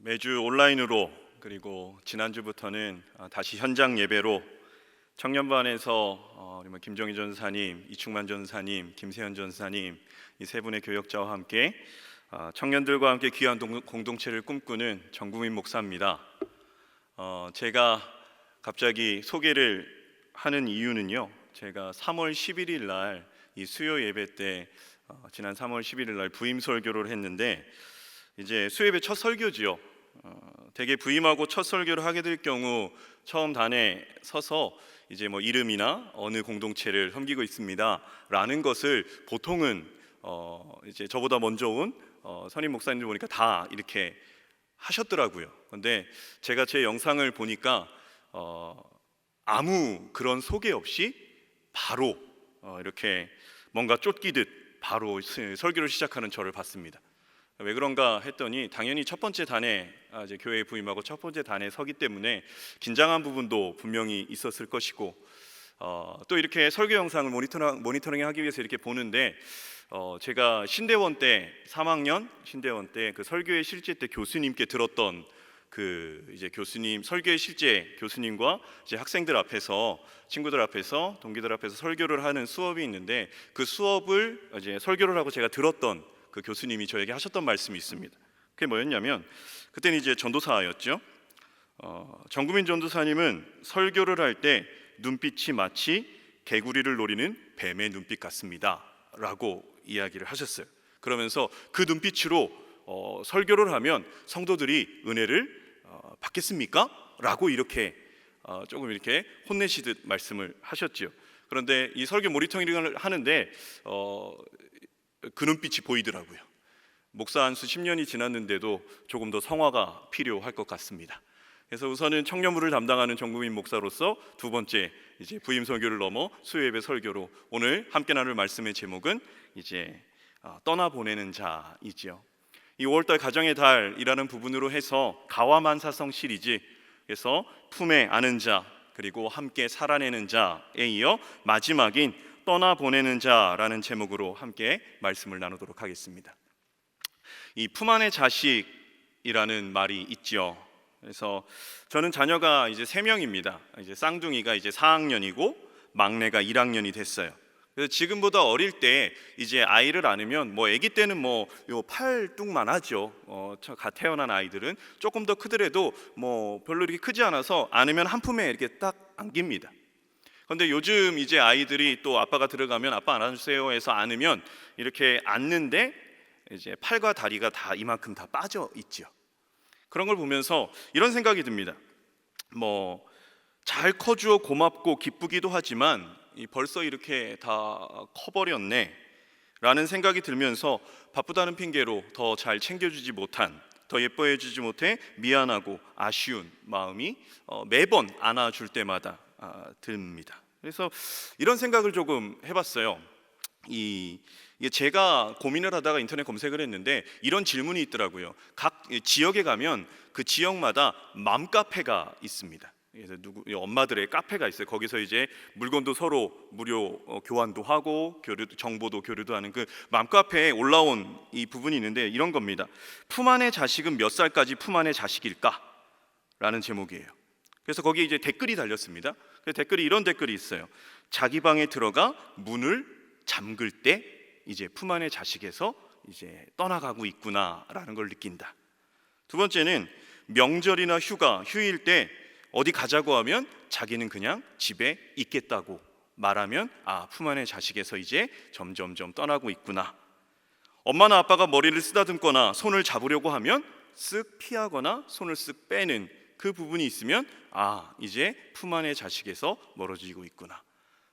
매주 온라인으로 그리고 지난주부터는 다시 현장 예배로 청년반에서 우리 김정희 전사님, 이충만 전사님, 김세현 전사님 이 세 분의 교역자와 함께 청년들과 함께 귀한 공동체를 꿈꾸는 정국민 목사입니다. 제가 갑자기 소개를 하는 이유는요, 제가 3월 11일 날 이 수요 예배 때 지난 3월 11일 날 부임 설교를 했는데 이제 수요 예배 첫 설교지요. 대개 부임하고 첫 설교를 하게 될 경우 처음 단에 서서 이제 이름이나 어느 공동체를 섬기고 있습니다라는 것을 보통은 이제 저보다 먼저 온 선임 목사님들 보니까 다 이렇게 하셨더라고요. 근데 제가 제 영상을 보니까 아무 그런 소개 없이 바로 이렇게 뭔가 쫓기듯 바로 설교를 시작하는 저를 봤습니다. 왜 그런가 했더니 당연히 첫 번째 단에 이제 교회에 부임하고 첫 번째 단에 서기 때문에 긴장한 부분도 분명히 있었을 것이고 또 이렇게 설교 영상을 모니터링하기 위해서 이렇게 보는데 제가 신대원 때 3학년 신대원 때 그 설교의 실제 때 교수님께 들었던 그 이제 교수님 설교의 실제 교수님과 이제 학생들 앞에서 친구들 앞에서 동기들 앞에서 설교를 하는 수업이 있는데 그 수업을 이제 설교를 하고 제가 들었던 그 교수님이 저에게 하셨던 말씀이 있습니다. 그게 뭐였냐면 그때는 이제 전도사였죠. 정국민 전도사님은 설교를 할 때 눈빛이 마치 개구리를 노리는 뱀의 눈빛 같습니다 라고 이야기를 하셨어요. 그러면서 그 눈빛으로 설교를 하면 성도들이 은혜를 받겠습니까? 라고 이렇게 조금 이렇게 혼내시듯 말씀을 하셨죠. 그런데 이 설교 모니터링을 하는데 그 눈빛이 보이더라고요. 목사 안수 10년이 지났는데도 조금 더 성화가 필요할 것 같습니다. 그래서 우선은 청년부를 담당하는 정국민 목사로서 두 번째 이제 부임 설교를 넘어 수요예배 설교로 오늘 함께 나눌 말씀의 제목은 이제 떠나보내는 자이지요. 이 5월달 가정의 달이라는 부분으로 해서 가와만사성 시리즈, 그래서 품에 안은 자 그리고 함께 살아내는 자에 이어 마지막인 떠나보내는 자라는 제목으로 함께 말씀을 나누도록 하겠습니다. 이 품 안의 자식이라는 말이 있죠. 그래서 저는 자녀가 이제 3명입니다. 이제 쌍둥이가 이제 4학년이고 막내가 1학년이 됐어요. 그래서 지금보다 어릴 때 이제 아이를 안으면 아기 때는 요 팔뚝만 하죠. 갓 태어난 아이들은 조금 더 크더라도 별로 이렇게 크지 않아서 안으면 한 품에 이렇게 딱 안깁니다. 그런데 요즘 이제 아이들이 또 아빠가 들어가면 아빠 안아주세요 해서 안으면 이렇게 안는데 이제 팔과 다리가 다 이만큼 다 빠져 있죠. 그런 걸 보면서 이런 생각이 듭니다. 잘 커주어 고맙고 기쁘기도 하지만 벌써 이렇게 다 커버렸네 라는 생각이 들면서 바쁘다는 핑계로 더 잘 챙겨주지 못한, 더 예뻐해주지 못해 미안하고 아쉬운 마음이 매번 안아줄 때마다 듭니다. 그래서 이런 생각을 조금 해봤어요. 이게 제가 고민을 하다가 인터넷 검색을 했는데 이런 질문이 있더라고요. 각 지역에 가면 그 지역마다 맘카페가 있습니다. 그래서 엄마들의 카페가 있어요. 거기서 이제 물건도 서로 무료 교환도 하고 정보도 교류도 하는 그 맘카페에 올라온 이 부분이 있는데 이런 겁니다. 품 안의 자식은 몇 살까지 품 안의 자식일까? 라는 제목이에요. 그래서 거기에 이제 댓글이 달렸습니다. 그 댓글이 이런 댓글이 있어요. 자기 방에 들어가 문을 잠글 때 이제 품 안의 자식에서 이제 떠나가고 있구나라는 걸 느낀다. 두 번째는 명절이나 휴일 때 어디 가자고 하면 자기는 그냥 집에 있겠다고 말하면 품 안의 자식에서 이제 점점점 떠나고 있구나. 엄마나 아빠가 머리를 쓰다듬거나 손을 잡으려고 하면 쓱 피하거나 손을 쓱 빼는 그 부분이 있으면 이제 품 안의 자식에서 멀어지고 있구나.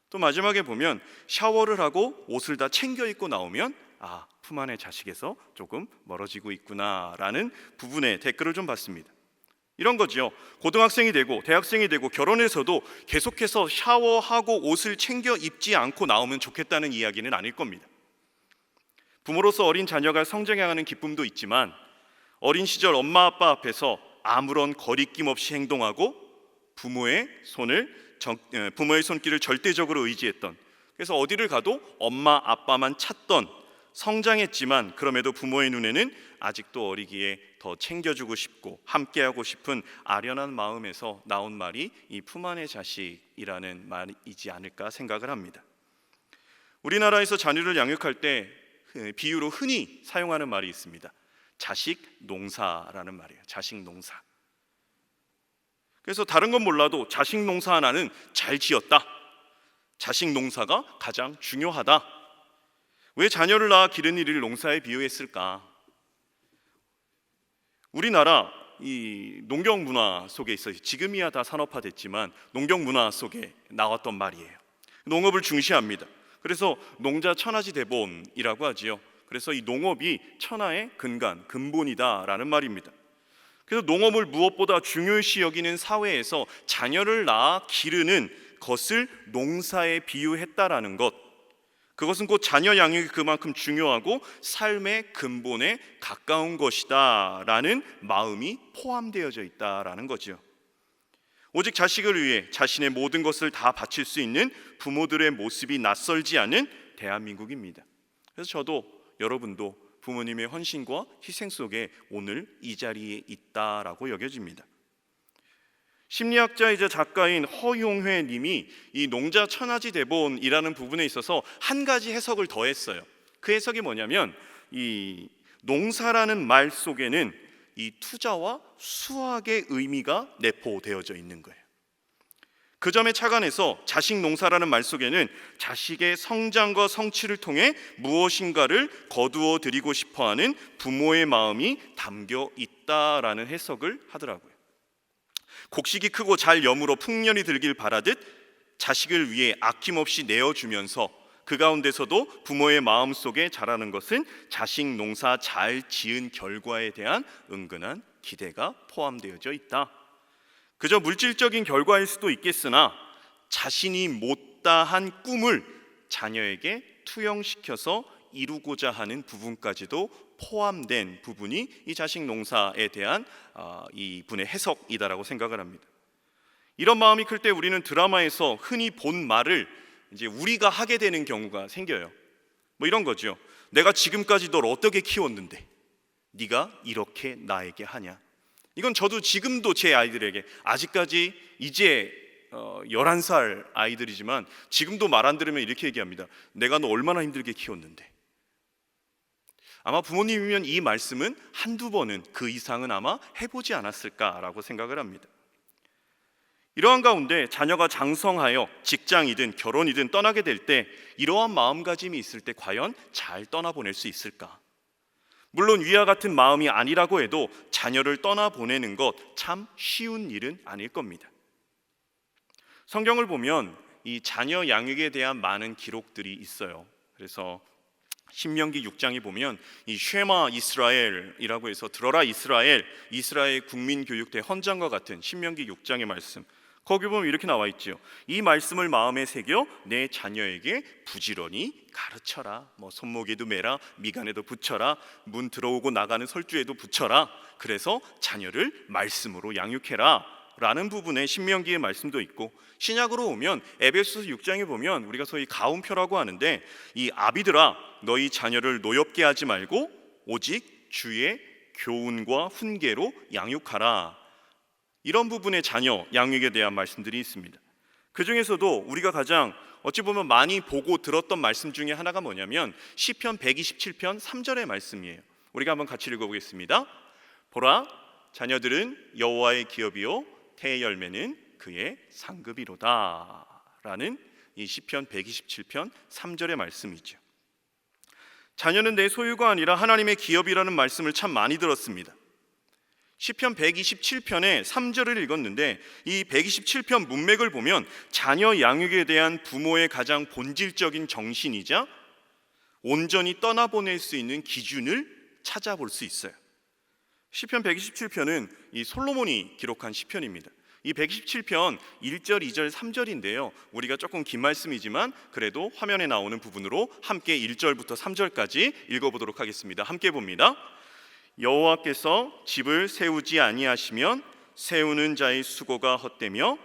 또 마지막에 보면 샤워를 하고 옷을 다 챙겨 입고 나오면 품 안의 자식에서 조금 멀어지고 있구나라는 부분의 댓글을 좀 봤습니다. 이런 거죠. 고등학생이 되고 대학생이 되고 결혼해서도 계속해서 샤워하고 옷을 챙겨 입지 않고 나오면 좋겠다는 이야기는 아닐 겁니다. 부모로서 어린 자녀가 성장해가는 기쁨도 있지만 어린 시절 엄마 아빠 앞에서 아무런 거리낌 없이 행동하고 부모의 손길을 절대적으로 의지했던, 그래서 어디를 가도 엄마 아빠만 찾던 성장했지만 그럼에도 부모의 눈에는 아직도 어리기에 더 챙겨주고 싶고 함께하고 싶은 아련한 마음에서 나온 말이 이 품 안의 자식이라는 말이지 않을까 생각을 합니다. 우리나라에서 자녀를 양육할 때 비유로 흔히 사용하는 말이 있습니다. 자식 농사라는 말이에요. 자식 농사. 그래서 다른 건 몰라도 자식 농사 하나는 잘 지었다. 자식 농사가 가장 중요하다. 왜 자녀를 낳아 기른 이를 농사에 비유했을까? 우리나라 이 농경 문화 속에 있어요. 지금이야 다 산업화됐지만 농경 문화 속에 나왔던 말이에요. 농업을 중시합니다. 그래서 농자 천하지 대본이라고 하지요. 그래서 이 농업이 천하의 근본이다라는 말입니다. 그래서 농업을 무엇보다 중요시 여기는 사회에서 자녀를 낳아 기르는 것을 농사에 비유했다라는 것, 그것은 곧 자녀 양육이 그만큼 중요하고 삶의 근본에 가까운 것이다 라는 마음이 포함되어져 있다라는 거죠. 오직 자식을 위해 자신의 모든 것을 다 바칠 수 있는 부모들의 모습이 낯설지 않은 대한민국입니다. 그래서 저도 여러분도 부모님의 헌신과 희생 속에 오늘 이 자리에 있다라고 여겨집니다. 심리학자이자 작가인 허용회 님이 이 농자 천하지 대본이라는 부분에 있어서 한 가지 해석을 더했어요. 그 해석이 뭐냐면 이 농사라는 말 속에는 이 투자와 수학의 의미가 내포되어져 있는 거예요. 그 점에 착안해서 자식 농사라는 말 속에는 자식의 성장과 성취를 통해 무엇인가를 거두어 드리고 싶어하는 부모의 마음이 담겨 있다라는 해석을 하더라고요. 곡식이 크고 잘 여물어 풍년이 들길 바라듯 자식을 위해 아낌없이 내어주면서 그 가운데서도 부모의 마음속에 자라는 것은 자식 농사 잘 지은 결과에 대한 은근한 기대가 포함되어져 있다. 그저 물질적인 결과일 수도 있겠으나 자신이 못다한 꿈을 자녀에게 투영시켜서 이루고자 하는 부분까지도 포함된 부분이 이 자식 농사에 대한 이 분의 해석이다라고 생각을 합니다. 이런 마음이 클 때 우리는 드라마에서 흔히 본 말을 이제 우리가 하게 되는 경우가 생겨요. 뭐 이런 거죠. 내가 지금까지 널 어떻게 키웠는데 네가 이렇게 나에게 하냐. 이건 저도 지금도 제 아이들에게 아직까지 이제 11살 아이들이지만 지금도 말 안 들으면 이렇게 얘기합니다. 내가 너 얼마나 힘들게 키웠는데. 아마 부모님이면 이 말씀은 한두 번은 그 이상은 아마 해보지 않았을까라고 생각을 합니다. 이러한 가운데 자녀가 장성하여 직장이든 결혼이든 떠나게 될 때 이러한 마음가짐이 있을 때 과연 잘 떠나보낼 수 있을까? 물론 위와 같은 마음이 아니라고 해도 자녀를 떠나보내는 것 참 쉬운 일은 아닐 겁니다. 성경을 보면 이 자녀 양육에 대한 많은 기록들이 있어요. 그래서 신명기 6장에 보면 이 쉐마 이스라엘이라고 해서 들어라 이스라엘, 이스라엘 국민교육대 헌장과 같은 신명기 6장의 말씀, 거기 보면 이렇게 나와 있죠. 이 말씀을 마음에 새겨 내 자녀에게 부지런히 가르쳐라. 뭐 손목에도 매라, 미간에도 붙여라, 문 들어오고 나가는 설주에도 붙여라. 그래서 자녀를 말씀으로 양육해라 라는 부분에 신명기의 말씀도 있고, 신약으로 오면 에베소서 6장에 보면 우리가 소위 가움표라고 하는데 이 아비들아 너희 자녀를 노엽게 하지 말고 오직 주의 교훈과 훈계로 양육하라. 이런 부분의 자녀 양육에 대한 말씀들이 있습니다. 그 중에서도 우리가 가장 어찌 보면 많이 보고 들었던 말씀 중에 하나가 뭐냐면 시편 127편 3절의 말씀이에요. 우리가 한번 같이 읽어보겠습니다. 보라, 자녀들은 여호와의 기업이요 태의 열매는 그의 상급이로다 라는 이 시편 127편 3절의 말씀이죠. 자녀는 내 소유가 아니라 하나님의 기업이라는 말씀을 참 많이 들었습니다. 시편 127편의 3절을 읽었는데 이 127편 문맥을 보면 자녀 양육에 대한 부모의 가장 본질적인 정신이자 온전히 떠나보낼 수 있는 기준을 찾아볼 수 있어요. 시편 127편은 이 솔로몬이 기록한 시편입니다. 이 127편 1절, 2절, 3절인데요. 우리가 조금 긴 말씀이지만 그래도 화면에 나오는 부분으로 함께 1절부터 3절까지 읽어보도록 하겠습니다. 함께 봅니다. 여호와께서 집을 세우지 아니하시면 세우는 자의 수고가 헛되며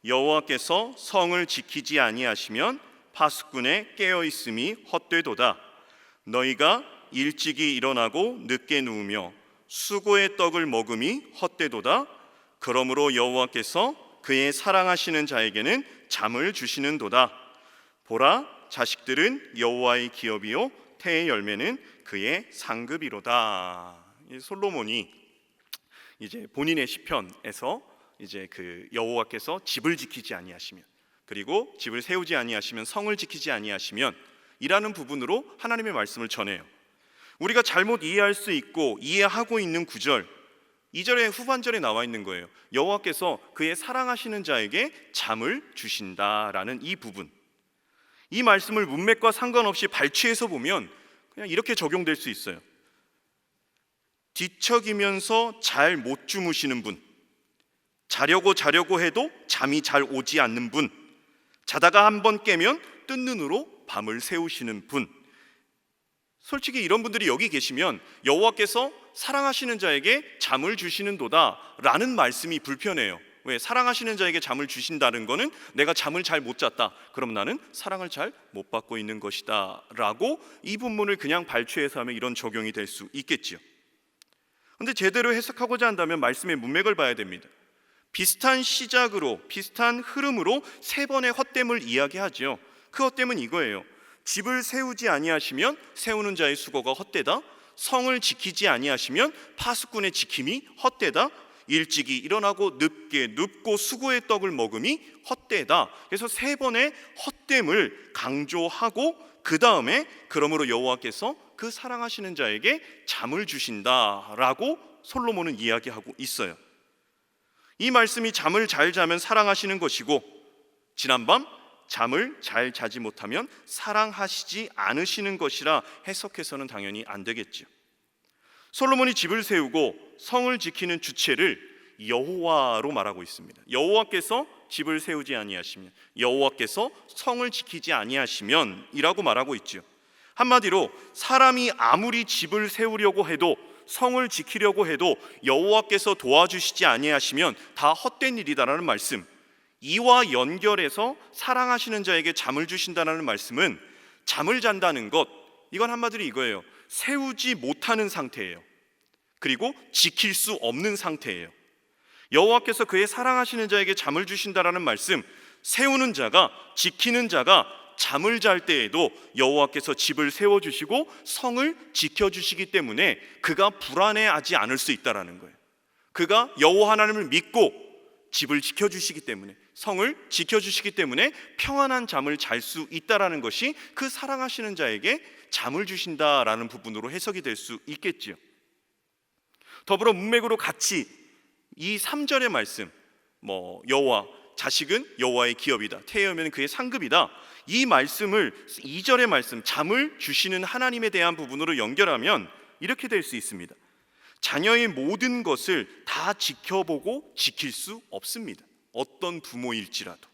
여호와께서 성을 지키지 아니하시면 파수꾼의 깨어있음이 헛되도다. 너희가 일찍이 일어나고 늦게 누우며 수고의 떡을 먹음이 헛되도다. 그러므로 여호와께서 그의 사랑하시는 자에게는 잠을 주시는도다. 보라, 자식들은 여호와의 기업이요 태의 열매는 그의 상급이로다. 솔로몬이 이제 본인의 시편에서 이제 그 여호와께서 집을 지키지 아니하시면, 그리고 집을 세우지 아니하시면, 성을 지키지 아니하시면 이라는 부분으로 하나님의 말씀을 전해요. 우리가 잘못 이해할 수 있고 이해하고 있는 구절, 2절의 후반절에 나와 있는 거예요. 여호와께서 그의 사랑하시는 자에게 잠을 주신다라는 이 부분, 이 말씀을 문맥과 상관없이 발췌해서 보면 그냥 이렇게 적용될 수 있어요. 뒤척이면서 잘 못 주무시는 분, 자려고 해도 잠이 잘 오지 않는 분, 자다가 한번 깨면 뜬 눈으로 밤을 새우시는 분, 솔직히 이런 분들이 여기 계시면 여호와께서 사랑하시는 자에게 잠을 주시는도다 라는 말씀이 불편해요. 왜? 사랑하시는 자에게 잠을 주신다는 거는 내가 잠을 잘 못 잤다, 그럼 나는 사랑을 잘 못 받고 있는 것이다 라고 이 본문을 그냥 발췌해서 하면 이런 적용이 될 수 있겠지요. 그런데 제대로 해석하고자 한다면 말씀의 문맥을 봐야 됩니다. 비슷한 시작으로, 비슷한 흐름으로 세 번의 헛됨을 이야기하죠. 그 헛됨은 이거예요. 집을 세우지 아니하시면 세우는 자의 수고가 헛되다. 성을 지키지 아니하시면 파수꾼의 지킴이 헛되다. 일찍이 일어나고 늦게 눕고 수고의 떡을 먹음이 헛되다. 그래서 세 번의 헛됨을 강조하고 그 다음에 그러므로 여호와께서 그 사랑하시는 자에게 잠을 주신다라고 솔로몬은 이야기하고 있어요. 이 말씀이 잠을 잘 자면 사랑하시는 것이고, 지난밤 잠을 잘 자지 못하면 사랑하시지 않으시는 것이라 해석해서는 당연히 안 되겠죠. 솔로몬이 집을 세우고 성을 지키는 주체를 여호와로 말하고 있습니다. 여호와께서 집을 세우지 아니하시면, 여호와께서 성을 지키지 아니하시면 이라고 말하고 있죠. 한마디로 사람이 아무리 집을 세우려고 해도, 성을 지키려고 해도 여호와께서 도와주시지 아니하시면 다 헛된 일이다라는 말씀, 이와 연결해서 사랑하시는 자에게 잠을 주신다는 말씀은 잠을 잔다는 것, 이건 한마디로 이거예요. 세우지 못하는 상태예요. 그리고 지킬 수 없는 상태예요. 여호와께서 그의 사랑하시는 자에게 잠을 주신다라는 말씀, 세우는 자가, 지키는 자가 잠을 잘 때에도 여호와께서 집을 세워주시고 성을 지켜주시기 때문에 그가 불안해하지 않을 수 있다는 거예요. 그가 여호와 하나님을 믿고 집을 지켜주시기 때문에, 성을 지켜주시기 때문에 평안한 잠을 잘 수 있다는 것이 그 사랑하시는 자에게 잠을 주신다라는 부분으로 해석이 될 수 있겠지요. 더불어 문맥으로 같이 이 3절의 말씀, 여호와, 자식은 여호와의 기업이다, 태어면 그의 상급이다, 이 말씀을 2절의 말씀, 잠을 주시는 하나님에 대한 부분으로 연결하면 이렇게 될 수 있습니다. 자녀의 모든 것을 다 지켜보고 지킬 수 없습니다. 어떤 부모일지라도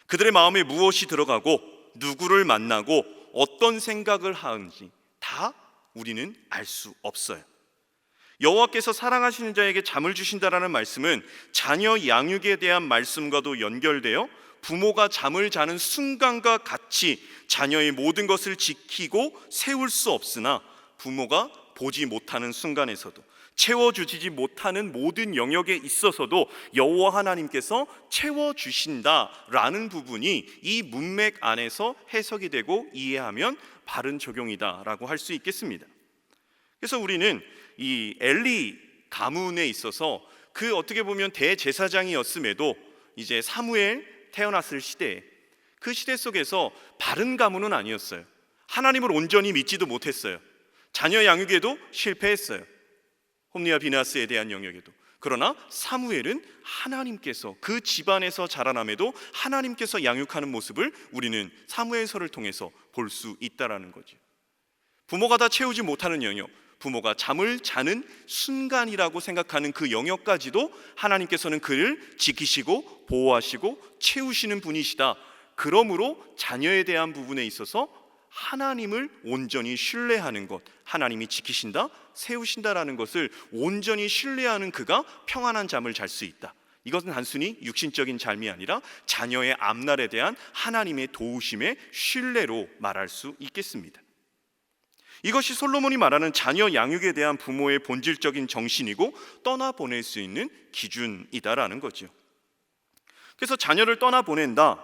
그들의 마음에 무엇이 들어가고 누구를 만나고 어떤 생각을 하는지 다 우리는 알 수 없어요. 여호와께서 사랑하시는 자에게 잠을 주신다라는 말씀은 자녀 양육에 대한 말씀과도 연결되어 부모가 잠을 자는 순간과 같이 자녀의 모든 것을 지키고 세울 수 없으나 부모가 보지 못하는 순간에서도, 채워주지 못하는 모든 영역에 있어서도 여호와 하나님께서 채워주신다라는 부분이 이 문맥 안에서 해석이 되고 이해하면 바른 적용이다라고 할 수 있겠습니다. 그래서 우리는 이 엘리 가문에 있어서 그 어떻게 보면 대제사장이었음에도 이제 사무엘 태어났을 시대에, 그 시대 속에서 바른 가문은 아니었어요. 하나님을 온전히 믿지도 못했어요. 자녀 양육에도 실패했어요. 홈리와 비나스에 대한 영역에도. 그러나 사무엘은 하나님께서 그 집안에서 자라남에도 하나님께서 양육하는 모습을 우리는 사무엘서를 통해서 볼 수 있다라는 거죠. 부모가 다 채우지 못하는 영역, 부모가 잠을 자는 순간이라고 생각하는 그 영역까지도 하나님께서는 그를 지키시고 보호하시고 채우시는 분이시다. 그러므로 자녀에 대한 부분에 있어서 하나님을 온전히 신뢰하는 것, 하나님이 지키신다, 세우신다라는 것을 온전히 신뢰하는 그가 평안한 잠을 잘 수 있다. 이것은 단순히 육신적인 잠이 아니라 자녀의 앞날에 대한 하나님의 도우심의 신뢰로 말할 수 있겠습니다. 이것이 솔로몬이 말하는 자녀 양육에 대한 부모의 본질적인 정신이고 떠나보낼 수 있는 기준이다라는 거죠. 그래서 자녀를 떠나보낸다,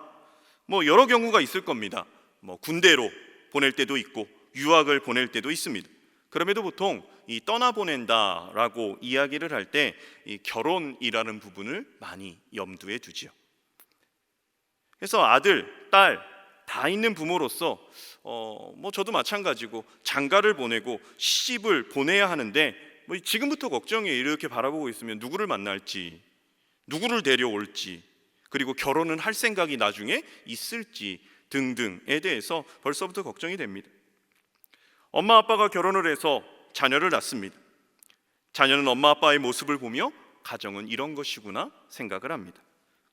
여러 경우가 있을 겁니다. 군대로 보낼 때도 있고 유학을 보낼 때도 있습니다. 그럼에도 보통 이 떠나보낸다라고 이야기를 할 때 이 결혼이라는 부분을 많이 염두에 두지요. 그래서 아들, 딸 다 있는 부모로서 저도 마찬가지고 장가를 보내고 시집을 보내야 하는데 지금부터 걱정이에요. 이렇게 바라보고 있으면 누구를 만날지, 누구를 데려올지, 그리고 결혼은 할 생각이 나중에 있을지 등등에 대해서 벌써부터 걱정이 됩니다. 엄마 아빠가 결혼을 해서 자녀를 낳습니다. 자녀는 엄마 아빠의 모습을 보며 가정은 이런 것이구나 생각을 합니다.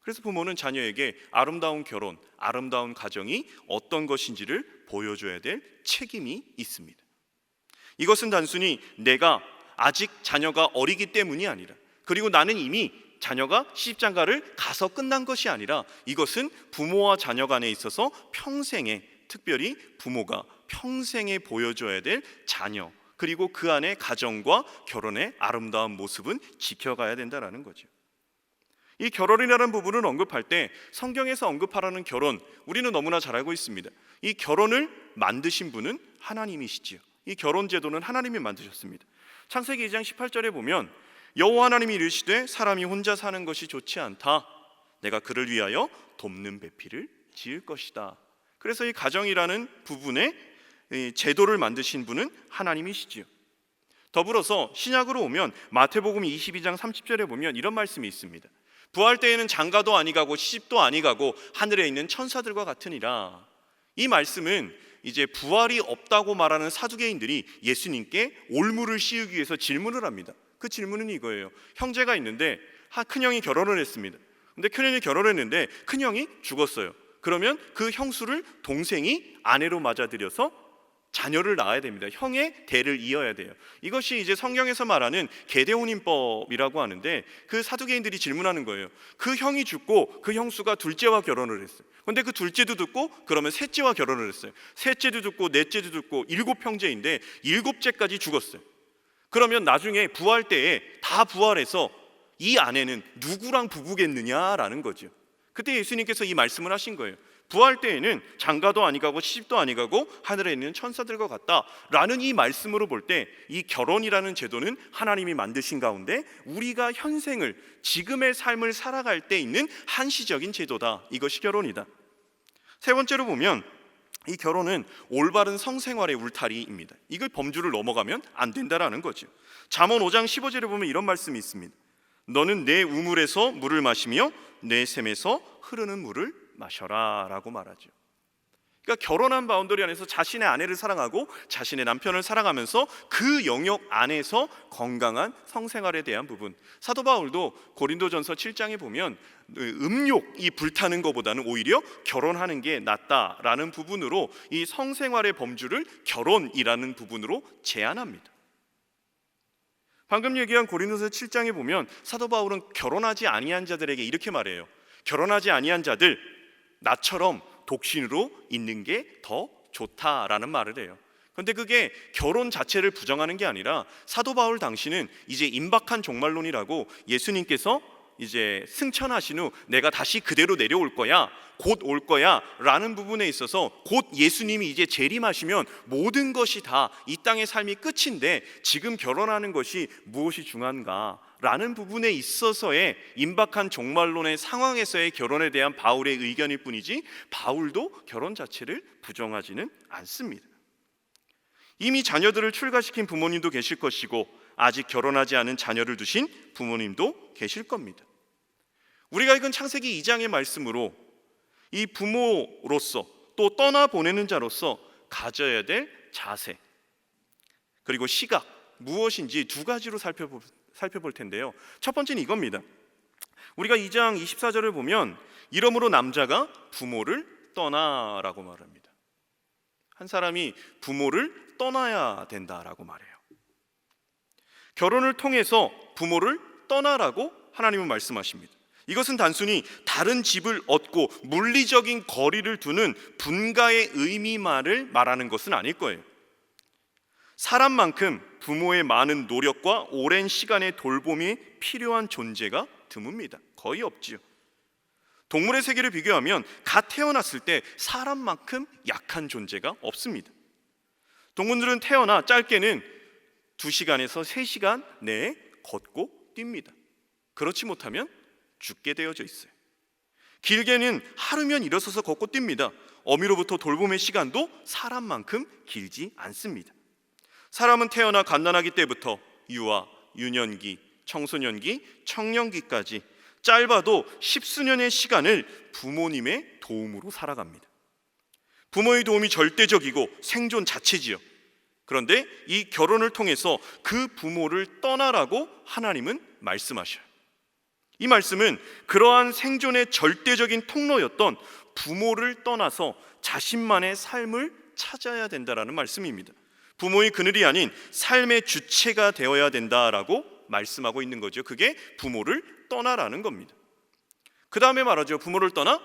그래서 부모는 자녀에게 아름다운 결혼, 아름다운 가정이 어떤 것인지를 보여줘야 될 책임이 있습니다. 이것은 단순히 내가 아직 자녀가 어리기 때문이 아니라, 그리고 나는 이미 자녀가 시집장가를 가서 끝난 것이 아니라, 이것은 부모와 자녀 간에 있어서 평생에, 특별히 부모가 평생에 보여줘야 될 자녀, 그리고 그 안에 가정과 결혼의 아름다운 모습은 지켜가야 된다는 거죠. 이 결혼이라는 부분을 언급할 때 성경에서 언급하라는 결혼, 우리는 너무나 잘 알고 있습니다. 이 결혼을 만드신 분은 하나님이시지요. 이 결혼 제도는 하나님이 만드셨습니다. 창세기 2장 18절에 보면 여호와 하나님이 이르시되 사람이 혼자 사는 것이 좋지 않다. 내가 그를 위하여 돕는 배필을 지을 것이다. 그래서 이 가정이라는 부분에 제도를 만드신 분은 하나님이시지요. 더불어서 신약으로 오면 마태복음 22장 30절에 보면 이런 말씀이 있습니다. 부활 때에는 장가도 아니 가고 시집도 아니 가고 하늘에 있는 천사들과 같으니라. 이 말씀은 이제 부활이 없다고 말하는 사두개인들이 예수님께 올무를 씌우기 위해서 질문을 합니다. 그 질문은 이거예요. 형제가 있는데 큰형이 결혼을 했습니다. 근데 큰형이 결혼했는데 큰형이 죽었어요. 그러면 그 형수를 동생이 아내로 맞아들여서 자녀를 낳아야 됩니다. 형의 대를 이어야 돼요. 이것이 이제 성경에서 말하는 계대혼인법이라고 하는데, 그 사두개인들이 질문하는 거예요. 그 형이 죽고 그 형수가 둘째와 결혼을 했어요. 그런데 그 둘째도 듣고 그러면 셋째와 결혼을 했어요. 셋째도 듣고 넷째도 듣고 7형제인데 7째까지 죽었어요. 그러면 나중에 부활 때에 다 부활해서 이 아내는 누구랑 부부겠느냐라는 거죠. 그때 예수님께서 이 말씀을 하신 거예요. 부활 때에는 장가도 아니 가고 시집도 아니 가고 하늘에 있는 천사들과 같다라는 이 말씀으로 볼 때 이 결혼이라는 제도는 하나님이 만드신 가운데 우리가 현생을, 지금의 삶을 살아갈 때 있는 한시적인 제도다. 이것이 결혼이다. 세 번째로 보면 이 결혼은 올바른 성생활의 울타리입니다. 이걸 범주를 넘어가면 안 된다라는 거죠. 잠언 5장 15절에 보면 이런 말씀이 있습니다. 너는 내 우물에서 물을 마시며 내 샘에서 흐르는 물을 마셔라 라고 말하죠. 그러니까 결혼한 바운더리 안에서 자신의 아내를 사랑하고 자신의 남편을 사랑하면서 그 영역 안에서 건강한 성생활에 대한 부분, 사도 바울도 고린도전서 7장에 보면 음욕이 불타는 것보다는 오히려 결혼하는 게 낫다라는 부분으로 이 성생활의 범주를 결혼이라는 부분으로 제한합니다. 방금 얘기한 고린도서 7장에 보면 사도 바울은 결혼하지 아니한 자들에게 이렇게 말해요. 결혼하지 아니한 자들, 나처럼 독신으로 있는 게 더 좋다라는 말을 해요. 그런데 그게 결혼 자체를 부정하는 게 아니라 사도 바울 당시는 이제 임박한 종말론이라고, 예수님께서 이제 승천하신 후 내가 다시 그대로 내려올 거야, 곧 올 거야 라는 부분에 있어서 곧 예수님이 이제 재림하시면 모든 것이 다 이 땅의 삶이 끝인데 지금 결혼하는 것이 무엇이 중요한가 라는 부분에 있어서의 임박한 종말론의 상황에서의 결혼에 대한 바울의 의견일 뿐이지 바울도 결혼 자체를 부정하지는 않습니다. 이미 자녀들을 출가시킨 부모님도 계실 것이고 아직 결혼하지 않은 자녀를 두신 부모님도 계실 겁니다. 우리가 읽은 창세기 2장의 말씀으로 이 부모로서 또 떠나보내는 자로서 가져야 될 자세 그리고 시각 무엇인지 두 가지로 살펴볼 텐데요. 첫 번째는 이겁니다. 우리가 2장 24절을 보면 이러므로 남자가 부모를 떠나라고 말합니다. 한 사람이 부모를 떠나야 된다라고 말해요. 결혼을 통해서 부모를 떠나라고 하나님은 말씀하십니다. 이것은 단순히 다른 집을 얻고 물리적인 거리를 두는 분가의 의미만을 말하는 것은 아닐 거예요. 사람만큼 부모의 많은 노력과 오랜 시간의 돌봄이 필요한 존재가 드뭅니다. 거의 없지요. 동물의 세계를 비교하면 갓 태어났을 때 사람만큼 약한 존재가 없습니다. 동물들은 태어나 짧게는 2시간에서 3시간 내에 걷고 뜁니다. 그렇지 못하면 죽게 되어져 있어요. 길게는 하루면 일어서서 걷고 뜁니다. 어미로부터 돌봄의 시간도 사람만큼 길지 않습니다. 사람은 태어나 갓난아기 때부터 유아, 유년기, 청소년기, 청년기까지 짧아도 10수년의 시간을 부모님의 도움으로 살아갑니다. 부모의 도움이 절대적이고 생존 자체지요. 그런데 이 결혼을 통해서 그 부모를 떠나라고 하나님은 말씀하셔요. 이 말씀은 그러한 생존의 절대적인 통로였던 부모를 떠나서 자신만의 삶을 찾아야 된다라는 말씀입니다. 부모의 그늘이 아닌 삶의 주체가 되어야 된다라고 말씀하고 있는 거죠. 그게 부모를 떠나라는 겁니다. 그 다음에 말하죠. 부모를 떠나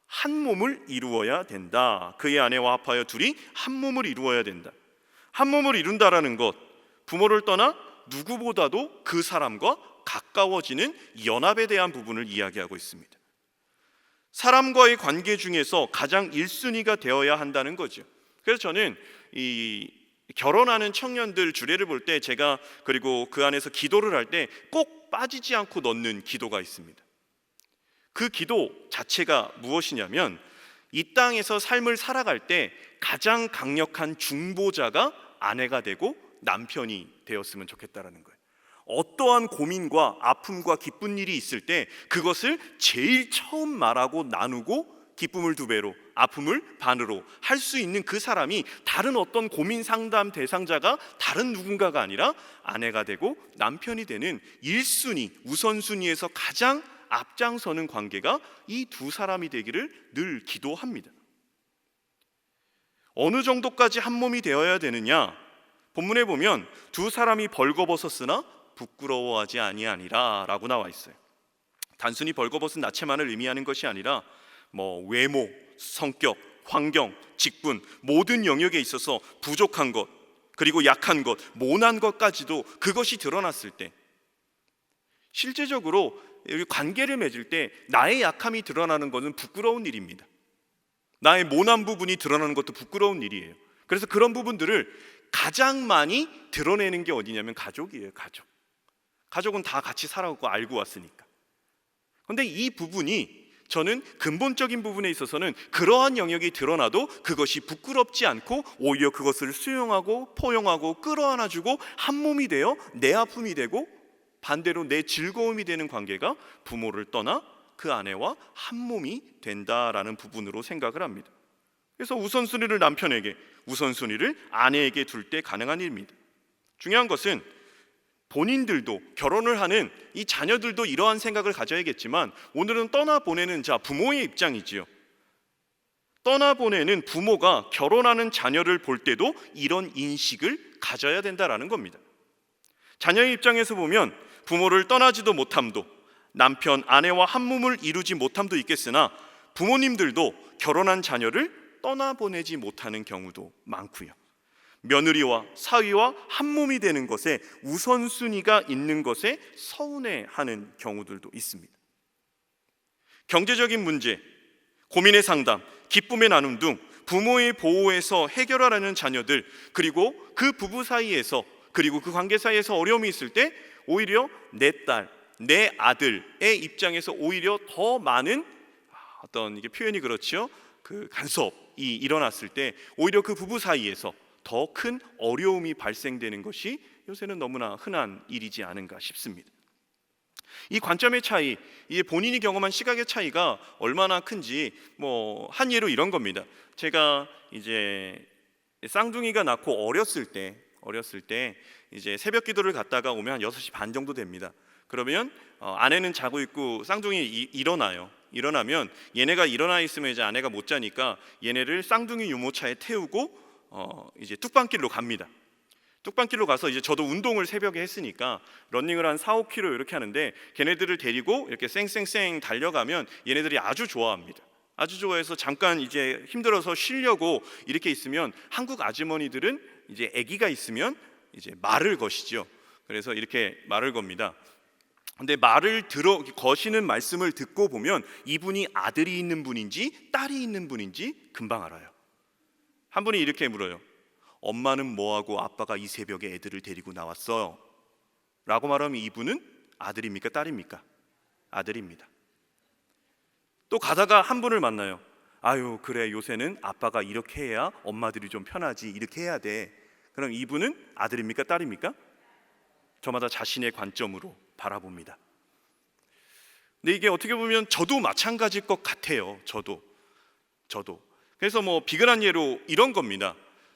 한 몸을 이루어야 된다. 그의 아내와 합하여 둘이 한 몸을 이루어야 된다. 한 몸을 이룬다라는 것, 부모를 떠나 누구보다도 그 사람과 가까워지는 연합에 대한 부분을 이야기하고 있습니다. 사람과의 관계 중에서 가장 1순위가 되어야 한다는 거죠. 그래서 저는 이 결혼하는 청년들 주례를 볼 때 제가 그리고 그 안에서 기도를 할 때 꼭 빠지지 않고 넣는 기도가 있습니다. 그 기도 자체가 무엇이냐면 이 땅에서 삶을 살아갈 때 가장 강력한 중보자가 아내가 되고 남편이 되었으면 좋겠다라는 거예요. 어떠한 고민과 아픔과 기쁜 일이 있을 때 그것을 제일 처음 말하고 나누고 기쁨을 2배로 아픔을 반으로 할 수 있는 그 사람이 다른 어떤 고민 상담 대상자가 다른 누군가가 아니라 아내가 되고 남편이 되는 1순위 우선순위에서 가장 앞장서는 관계가 이 2 사람이 되기를 늘 기도합니다. 어느 정도까지 한 몸이 되어야 되느냐? 본문에 보면 2 사람이 벌거벗었으나 부끄러워하지 아니하니라 라고 나와 있어요. 단순히 벌거벗은 나체만을 의미하는 것이 아니라 외모, 성격, 환경, 직분 모든 영역에 있어서 부족한 것 그리고 약한 것, 모난 것까지도 그것이 드러났을 때 실제적으로 관계를 맺을 때 나의 약함이 드러나는 것은 부끄러운 일입니다. 나의 모난 부분이 드러나는 것도 부끄러운 일이에요. 그래서 그런 부분들을 가장 많이 드러내는 게 어디냐면 가족이에요. 가족은 다 같이 살아오고 알고 왔으니까. 그런데 이 부분이 저는 근본적인 부분에 있어서는 그러한 영역이 드러나도 그것이 부끄럽지 않고 오히려 그것을 수용하고 포용하고 끌어안아주고 한 몸이 되어 내 아픔이 되고 반대로 내 즐거움이 되는 관계가 부모를 떠나 그 아내와 한 몸이 된다라는 부분으로 생각을 합니다. 그래서 우선순위를 남편에게, 우선순위를 아내에게 둘 때 가능한 일입니다. 중요한 것은 본인들도 결혼을 하는 이 자녀들도 이러한 생각을 가져야겠지만 오늘은 떠나보내는 자 부모의 입장이지요. 떠나보내는 부모가 결혼하는 자녀를 볼 때도 이런 인식을 가져야 된다라는 겁니다. 자녀의 입장에서 보면 부모를 떠나지도 못함도 남편, 아내와 한 몸을 이루지 못함도 있겠으나 부모님들도 결혼한 자녀를 떠나보내지 못하는 경우도 많고요. 며느리와 사위와 한 몸이 되는 것에 우선순위가 있는 것에 서운해하는 경우들도 있습니다. 경제적인 문제, 고민의 상담, 기쁨의 나눔 등 부모의 보호에서 해결하라는 자녀들 그리고 그 부부 사이에서 그리고 그 관계 사이에서 어려움이 있을 때 오히려 내 딸, 내 아들의 입장에서 오히려 더 많은 어떤 이게 표현이 그렇죠. 그 간섭이 일어났을 때 오히려 그 부부 사이에서 더 큰 어려움이 발생되는 것이 요새는 너무나 흔한 일이지 않은가 싶습니다. 이 관점의 차이, 이 본인이 경험한 시각의 차이가 얼마나 큰지 한 예로 이런 겁니다. 제가 이제 쌍둥이가 낳고 어렸을 때 이제 새벽 기도를 갔다가 오면 한 6시 반 정도 됩니다. 그러면 아내는 자고 있고 쌍둥이 일어나요. 일어나면 얘네가 일어나 있으면 이제 아내가 못 자니까 얘네를 쌍둥이 유모차에 태우고 이제 뚝방길로 갑니다. 뚝방길로 가서 이제 저도 운동을 새벽에 했으니까 러닝을 한 4-5km 이렇게 하는데 걔네들을 데리고 이렇게 쌩쌩쌩 달려가면 얘네들이 아주 좋아합니다. 아주 좋아해서 잠깐 이제 힘들어서 쉬려고 이렇게 있으면 한국 아주머니들은 이제 아기가 있으면 이제 말을 거시죠. 그래서 이렇게 말을 겁니다. 근데 말을 거시는 말씀을 듣고 보면 이분이 아들이 있는 분인지 딸이 있는 분인지 금방 알아요. 한 분이 이렇게 물어요. 엄마는 뭐하고 아빠가 이 새벽에 애들을 데리고 나왔어요? 라고 말하면 이분은 아들입니까 딸입니까? 아들입니다. 또 가다가 한 분을 만나요. 아유 그래 요새는 아빠가 이렇게 해야 엄마들이 좀 편하지, 이렇게 해야 돼. 그럼 이분은 아들입니까 딸입니까? 저마다 자신의 관점으로 바라봅니다. 근데 이게 어떻게 보면 저도 마찬가지일 것 같아요. 저도. 그래서 뭐 비근한 예로 이런 겁니다.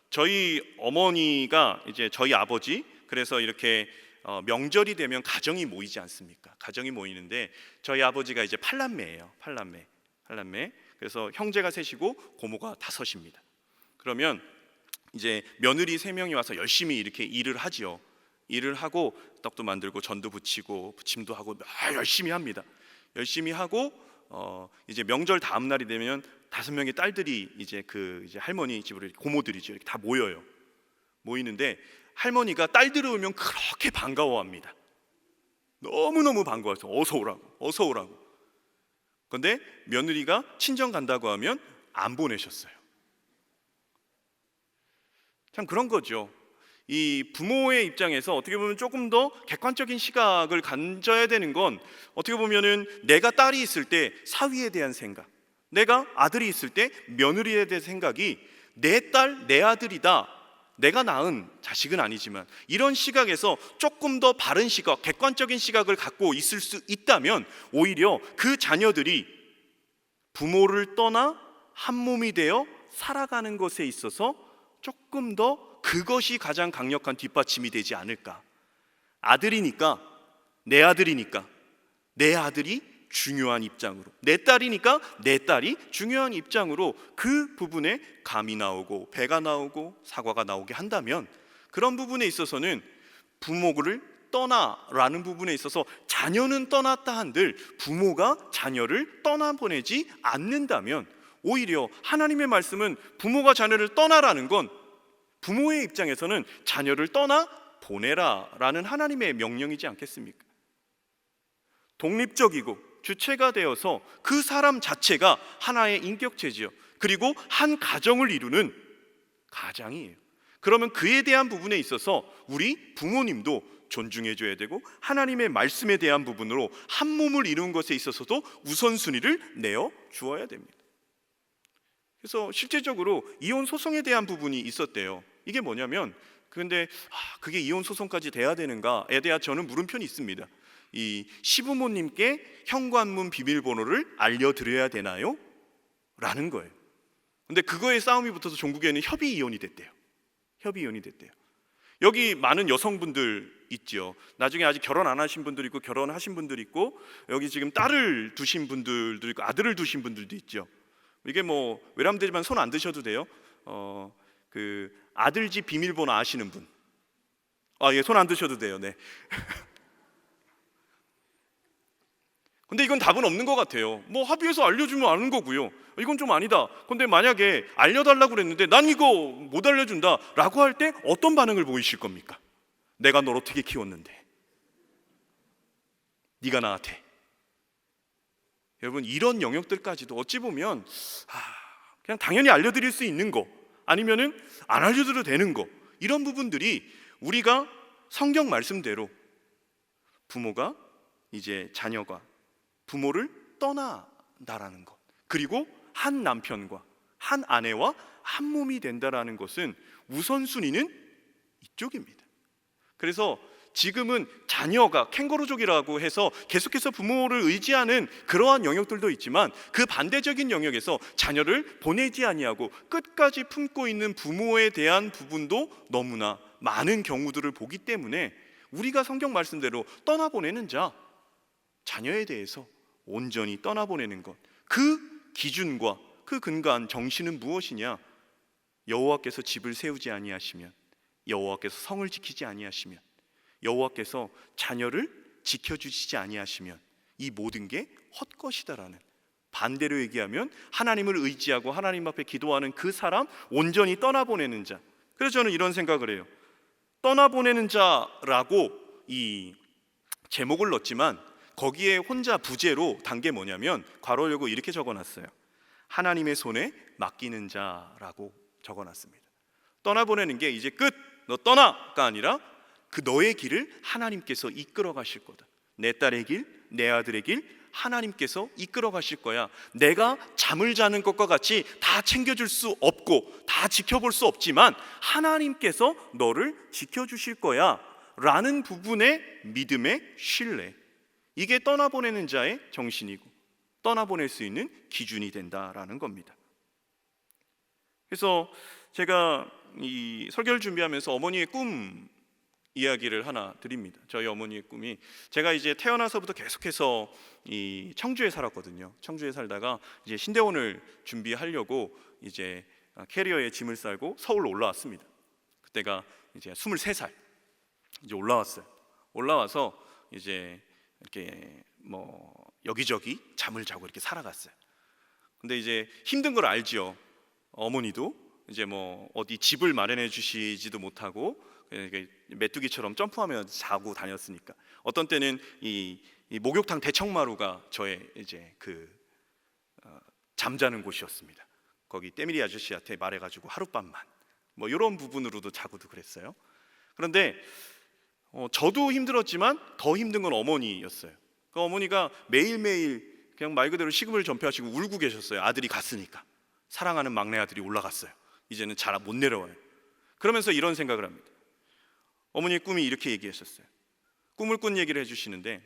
저희 어머니가 이제 저희 아버지, 그래서 이렇게 명절이 되면 가정이 모이지 않습니까? 가정이 모이는데 저희 아버지가 이제 8남매예요. 8남매. 그래서 형제가 셋이고 고모가 5입니다. 그러면 이제 며느리 3명이 와서 열심히 이렇게 일을 하지요. 일을 하고 떡도 만들고 전도 부치고 부침도 하고 열심히 합니다. 열심히 하고 이제 명절 다음 날이 되면 5명의 딸들이 이제 이제 할머니 집으로, 고모들이죠, 이렇게 다 모여요. 모이는데 할머니가 딸들이 오면 그렇게 반가워합니다. 너무너무 반가워서 어서 오라고. 그런데 며느리가 친정 간다고 하면 안 보내셨어요. 참 그런 거죠. 이 부모의 입장에서 어떻게 보면 조금 더 객관적인 시각을 가져야 되는 건, 어떻게 보면은 내가 딸이 있을 때 사위에 대한 생각, 내가 아들이 있을 때 며느리에 대한 생각이 내 딸, 내 아들이다, 내가 낳은 자식은 아니지만, 이런 시각에서 조금 더 바른 시각, 객관적인 시각을 갖고 있을 수 있다면 오히려 그 자녀들이 부모를 떠나 한 몸이 되어 살아가는 것에 있어서 조금 더 그것이 가장 강력한 뒷받침이 되지 않을까. 아들이니까, 내 아들이니까 내 아들이 중요한 입장으로, 내 딸이니까 내 딸이 중요한 입장으로 그 부분에 감이 나오고 배가 나오고 사과가 나오게 한다면, 그런 부분에 있어서는 부모를 떠나라는 부분에 있어서 자녀는 떠났다 한들 부모가 자녀를 떠나보내지 않는다면, 오히려 하나님의 말씀은 부모가 자녀를 떠나라는 건 부모의 입장에서는 자녀를 떠나 보내라 라는 하나님의 명령이지 않겠습니까? 독립적이고 주체가 되어서 그 사람 자체가 하나의 인격체지요. 그리고 한 가정을 이루는 가장이에요. 그러면 그에 대한 부분에 있어서 우리 부모님도 존중해줘야 되고, 하나님의 말씀에 대한 부분으로 한 몸을 이루는 것에 있어서도 우선순위를 내어 주어야 됩니다. 그래서 실제적으로 이혼 소송에 대한 부분이 있었대요. 이게 뭐냐면, 근데 그게 이혼 소송까지 돼야 되는가에 대한 저는 물음표는 있습니다. 이 시부모님께 현관문 비밀번호를 알려드려야 되나요? 라는 거예요. 근데 그거에 싸움이 붙어서 종국에는 협의 이혼이 됐대요. 여기 많은 여성분들 있죠. 나중에 아직 결혼 안 하신 분들 있고 결혼하신 분들 있고, 여기 지금 딸을 두신 분들도 있고 아들을 두신 분들도 있죠. 이게 뭐 외람되지만 손 안 드셔도 돼요. 그 아들 집 비밀번호 아시는 분? 예, 손 안 드셔도 돼요. 네. 근데 이건 답은 없는 것 같아요. 뭐 합의해서 알려주면 아는 거고요. 이건 좀 아니다. 근데 만약에 알려달라고 그랬는데 난 이거 못 알려준다 라고 할 때 어떤 반응을 보이실 겁니까? 내가 널 어떻게 키웠는데, 네가 나한테. 여러분, 이런 영역들까지도 어찌 보면 그냥 당연히 알려드릴 수 있는 거, 아니면은 안 알려드려도 되는 거, 이런 부분들이 우리가 성경 말씀대로 부모가 이제 자녀가 부모를 떠난다라는 것, 그리고 한 남편과 한 아내와 한 몸이 된다라는 것은 우선순위는 이쪽입니다. 그래서 지금은 자녀가 캥거루족이라고 해서 계속해서 부모를 의지하는 그러한 영역들도 있지만, 그 반대적인 영역에서 자녀를 보내지 아니하고 끝까지 품고 있는 부모에 대한 부분도 너무나 많은 경우들을 보기 때문에, 우리가 성경 말씀대로 떠나보내는 자, 자녀에 대해서 온전히 떠나보내는 것, 그 기준과 그 근거한 정신은 무엇이냐? 여호와께서 집을 세우지 아니하시면, 여호와께서 성을 지키지 아니하시면, 여호와께서 자녀를 지켜주시지 아니하시면 이 모든 게 헛것이다라는, 반대로 얘기하면 하나님을 의지하고 하나님 앞에 기도하는 그 사람 온전히 떠나보내는 자, 그래서 저는 이런 생각을 해요. 떠나보내는 자라고 이 제목을 넣었지만 거기에 혼자 부제로 단 게 뭐냐면 괄호 열고 이렇게 적어놨어요. 하나님의 손에 맡기는 자라고 적어놨습니다. 떠나보내는 게 이제 끝, 너 떠나가 아니라 그 너의 길을 하나님께서 이끌어 가실 거다. 내 딸의 길, 내 아들의 길 하나님께서 이끌어 가실 거야. 내가 잠을 자는 것과 같이 다 챙겨줄 수 없고 다 지켜볼 수 없지만 하나님께서 너를 지켜주실 거야 라는 부분의 믿음의 신뢰, 이게 떠나보내는 자의 정신이고 떠나보낼 수 있는 기준이 된다라는 겁니다. 그래서 제가 이 설교를 준비하면서 어머니의 꿈 이야기를 하나 드립니다. 저희 어머니의 꿈이, 제가 이제 태어나서부터 계속해서 이 청주에 살았거든요. 청주에 살다가 이제 신대원을 준비하려고 이제 캐리어에 짐을 싸고 서울로 올라왔습니다. 그때가 이제 23살 이제 올라왔어요. 올라와서 이제 이렇게 뭐 여기저기 잠을 자고 이렇게 살아갔어요. 근데 이제 힘든 걸 알지요. 어머니도 이제 뭐 어디 집을 마련해 주시지도 못하고 메뚜기처럼 점프하며 자고 다녔으니까 어떤 때는 이 목욕탕 대청마루가 저의 이제 그 잠자는 곳이었습니다. 거기 때밀이 아저씨한테 말해가지고 하룻밤만 뭐 이런 부분으로도 자고도 그랬어요. 그런데 저도 힘들었지만 더 힘든 건 어머니였어요. 그 어머니가 매일매일 그냥 말 그대로 식음을 전폐하시고 울고 계셨어요. 아들이 갔으니까. 사랑하는 막내 아들이 올라갔어요. 이제는 잘 못 내려와요. 그러면서 이런 생각을 합니다. 어머니의 꿈이 이렇게 얘기하셨어요. 꿈을 꾼 얘기를 해주시는데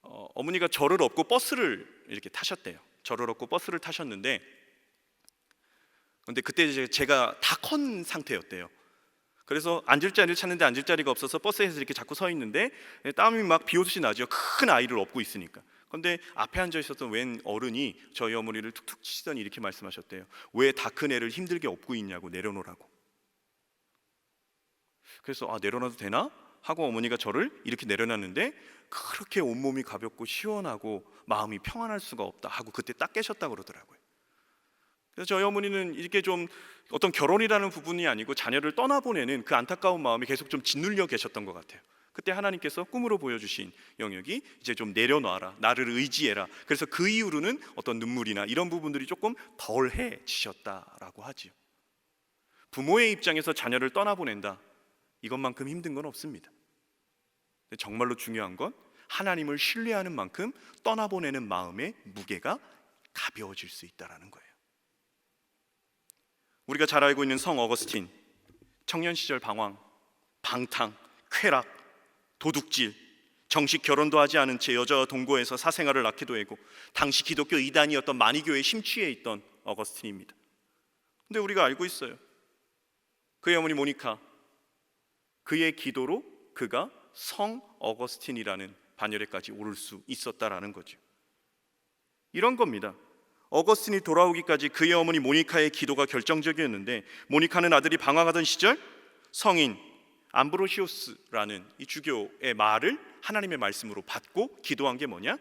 어머니가 저를 업고 버스를 이렇게 타셨대요. 저를 업고 버스를 타셨는데 근데 그때 이제 제가 다 컨 상태였대요. 그래서 앉을 자리를 찾는데 앉을 자리가 없어서 버스에서 이렇게 자꾸 서 있는데 땀이 막 비오듯이 나죠. 큰 아이를 업고 있으니까. 근데 앞에 앉아 있었던 웬 어른이 저희 어머니를 툭툭 치시더니 이렇게 말씀하셨대요. 왜 다 큰 애를 힘들게 업고 있냐고, 내려놓으라고. 그래서 내려놔도 되나? 하고 어머니가 저를 이렇게 내려놨는데 그렇게 온몸이 가볍고 시원하고 마음이 평안할 수가 없다 하고 그때 딱 깨셨다고 그러더라고요. 그래서 저희 어머니는 이렇게 좀 어떤 결혼이라는 부분이 아니고 자녀를 떠나보내는 그 안타까운 마음이 계속 좀 짓눌려 계셨던 것 같아요. 그때 하나님께서 꿈으로 보여주신 영역이 이제 좀 내려놔라, 나를 의지해라. 그래서 그 이후로는 어떤 눈물이나 이런 부분들이 조금 덜해지셨다라고 하지요. 부모의 입장에서 자녀를 떠나보낸다, 이것만큼 힘든 건 없습니다. 정말로 중요한 건 하나님을 신뢰하는 만큼 떠나보내는 마음의 무게가 가벼워질 수 있다는 거예요. 우리가 잘 알고 있는 성 어거스틴, 청년 시절 방황, 방탕, 쾌락, 도둑질, 정식 결혼도 하지 않은 채 여자와 동거해서 사생활을 낳기도 하고 당시 기독교 이단이었던 마니교에 심취해 있던 어거스틴입니다. 근데 우리가 알고 있어요. 그의 어머니 모니카, 그의 기도로 그가 성 어거스틴이라는 반열에까지 오를 수 있었다라는 거죠. 이런 겁니다. 어거스틴이 돌아오기까지 그의 어머니 모니카의 기도가 결정적이었는데, 모니카는 아들이 방황하던 시절 성인 암브로시오스라는 이 주교의 말을 하나님의 말씀으로 받고 기도한 게 뭐냐?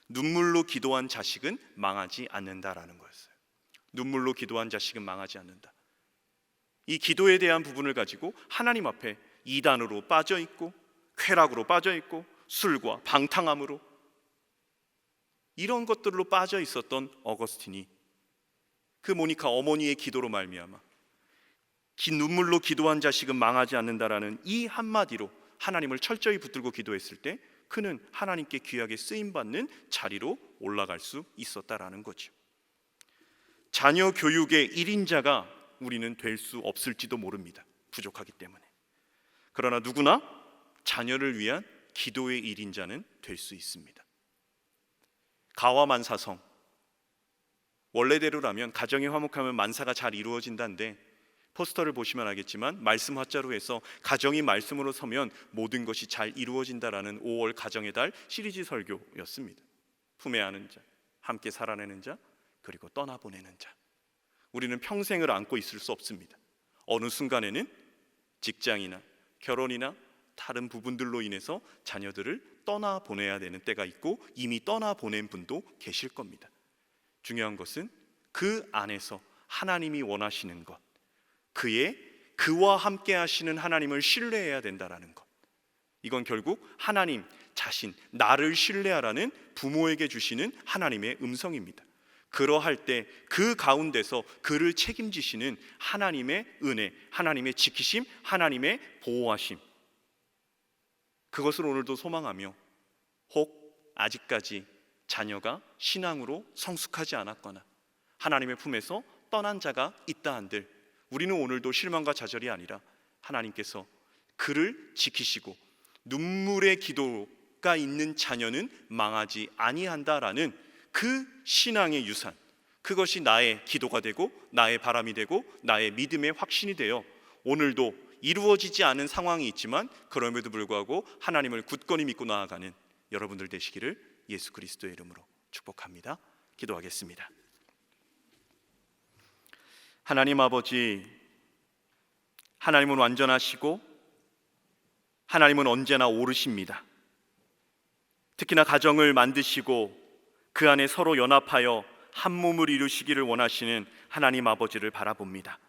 눈물로 기도한 자식은 망하지 않는다라는 거였어요. 눈물로 기도한 자식은 망하지 않는다. 이 기도에 대한 부분을 가지고 하나님 앞에 이단으로 빠져 있고 쾌락으로 빠져 있고 술과 방탕함으로 이런 것들로 빠져 있었던 어거스틴이 그 모니카 어머니의 기도로 말미암아 눈물로 기도한 자식은 망하지 않는다라는 이 한마디로 하나님을 철저히 붙들고 기도했을 때 그는 하나님께 귀하게 쓰임받는 자리로 올라갈 수 있었다라는 거죠. 자녀 교육의 1인자가 우리는 될 수 없을지도 모릅니다. 부족하기 때문에. 그러나 누구나 자녀를 위한 기도의 1인자는 될 수 있습니다. 가와만사성, 원래대로라면 가정이 화목하면 만사가 잘 이루어진다는데 포스터를 보시면 알겠지만 말씀 화자로 해서 가정이 말씀으로 서면 모든 것이 잘 이루어진다라는 5월 가정의 달 시리즈 설교였습니다. 품에 안는 자, 함께 살아내는 자, 그리고 떠나보내는 자. 우리는 평생을 안고 있을 수 없습니다. 어느 순간에는 직장이나 결혼이나 다른 부분들로 인해서 자녀들을 떠나보내야 되는 때가 있고 이미 떠나보낸 분도 계실 겁니다. 중요한 것은 그 안에서 하나님이 원하시는 것, 그의 그와 함께 하시는 하나님을 신뢰해야 된다라는 것. 이건 결국 하나님 자신, 나를 신뢰하라는 부모에게 주시는 하나님의 음성입니다. 그러할 때 그 가운데서 그를 책임지시는 하나님의 은혜, 하나님의 지키심, 하나님의 보호하심, 그것을 오늘도 소망하며, 혹 아직까지 자녀가 신앙으로 성숙하지 않았거나 하나님의 품에서 떠난 자가 있다 한들, 우리는 오늘도 실망과 좌절이 아니라 하나님께서 그를 지키시고 눈물의 기도가 있는 자녀는 망하지 아니한다라는 그 신앙의 유산, 그것이 나의 기도가 되고 나의 바람이 되고 나의 믿음의 확신이 되어 오늘도 이루어지지 않은 상황이 있지만 그럼에도 불구하고 하나님을 굳건히 믿고 나아가는 여러분들 되시기를 예수 그리스도의 이름으로 축복합니다. 기도하겠습니다. 하나님 아버지, 하나님은 완전하시고 하나님은 언제나 옳으십니다. 특히나 가정을 만드시고 그 안에 서로 연합하여 한 몸을 이루시기를 원하시는 하나님 아버지를 바라봅니다.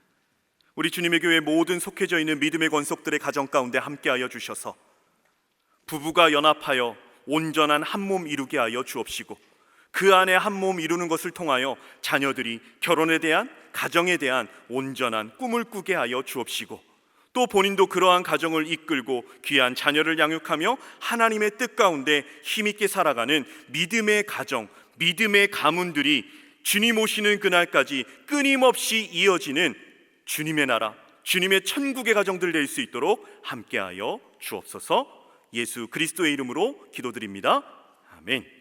우리 주님의 교회 모든 속해져 있는 믿음의 권속들의 가정 가운데 함께하여 주셔서 부부가 연합하여 온전한 한 몸 이루게 하여 주옵시고, 그 안에 한 몸 이루는 것을 통하여 자녀들이 결혼에 대한, 가정에 대한 온전한 꿈을 꾸게 하여 주옵시고, 또 본인도 그러한 가정을 이끌고 귀한 자녀를 양육하며 하나님의 뜻 가운데 힘있게 살아가는 믿음의 가정, 믿음의 가문들이 주님 오시는 그날까지 끊임없이 이어지는 주님의 나라, 주님의 천국의 가정들 될 수 있도록 함께하여 주옵소서. 예수 그리스도의 이름으로 기도드립니다. 아멘.